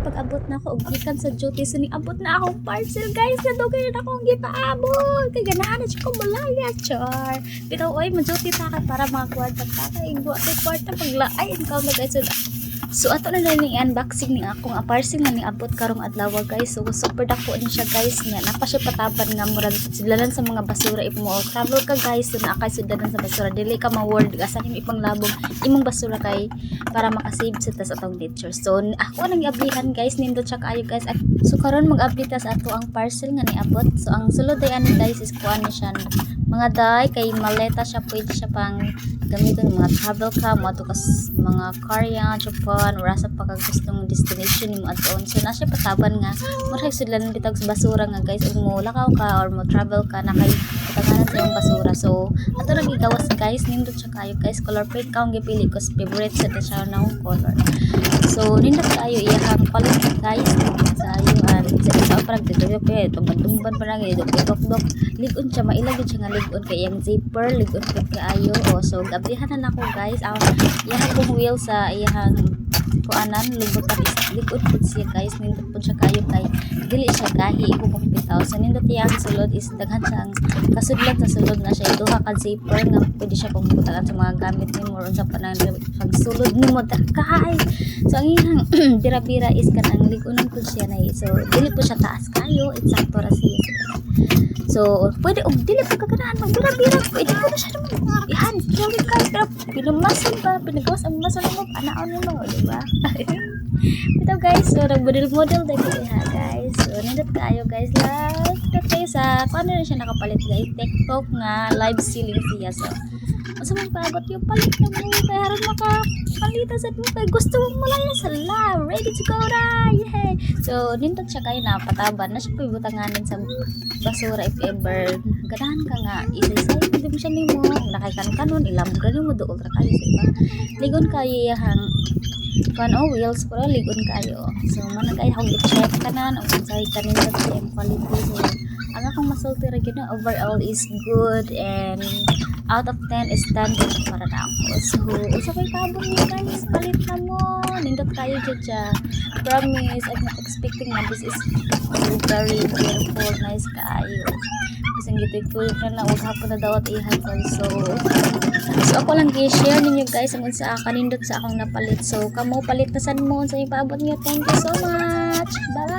pag-abot na ako og gikan sa duty so ni abot na akong parcel guys na dugay na akong gipaabot kay ganahan na siya ko malaya char pero oy mo-duty ta ka para mga kwarta ta kay igwa kay kwarta paglaay ikaw na guys so ato na lang ni unboxing ni akong parcel nga ni abot karong adlaw guys so super dako ni siya guys nga napa siya pataban nga murag sidlalan sa mga basura if mo travel ka guys so naa kay sidlalan sa basura dili ka ma-world asa nimo ipanglabong imong basura kay para makasave sa tas atong nature so ako nang i-updatean guys nindot siya kaayo guys so karon mag-update ta sa ato ang parcel nga ni abot so ang sulod ay ani guys is kuan ni siya mga day kay maleta siya pwede siya pang gamiton mga travel ka mo ato kas mga Korea, Japan or asa pa kag gustong destination nimo adton so na siya pataban nga murag sidlanan bitag sa basura nga guys ug mo lakaw ka or mo travel ka na kay patanganan sa imong basura so ato ra gigawas guys nindot siya kayo guys color pink kaong gipili ko favorite sa siya na color so nindot kayo iyang palit guys sa iyo sa parang dito kay tumban parang ito dok ligon siya mailagid siya nga ligon kay iyang zipper ligon pud kaayo so gabrihan na nako guys ang iyang kung wheel sa iyang kuanan lubot pa ligon pud siya guys nindot pud siya kayo kay dili siya gahi kung bitaw so nindot iyang sulod is daghan siyang kasudlan sa sulod na siya duha ka zipper nga pwede siya kung butalan sa mga gamit nimo or unsa pa nang pagsulod nimo kahay so ang iyang bira-bira is kanang ligonon pud siya na so dili po siya taas kayo eksakto ra siya so pwede og dili pa kaganahan magbira-bira pwede ko na siya naman ihan dili ka pero pinumason ba pinagawas ang mason mo anaon mo di ba ito guys so nag-model dito ha guys so nindot kayo guys like kayo sa paano na siya nakapalit guys TikTok nga live ceiling siya so masa man paabot yung palit na mo kaya haron makapalita sa mo kay gusto mo malaya sa love ready to go na yay so nindot siya kayo na pataban na siya pibutanganin sa basura if ever ganahan ka nga isa-isa hindi mo siya nimo nakay kanon ilambog ganin mo do ultra kayo sa iba ligon kayo yang wheels pero ligon kayo so managay akong i-check kanan o unsay kanin sa same quality so ang akong masulti ra gyud overall is good and out of 10 is standard para na ako so usa kay tabong ni guys palit na mo nindot kayo dyan promise I'm not expecting na this is very beautiful nice kaayo kasi gito ko na ug hapon na dawat ihapon so ako lang gi-share ninyo guys ang unsa kanindot sa akong napalit so kamo palit na sad mo sa ipaabot niyo thank you so much bye.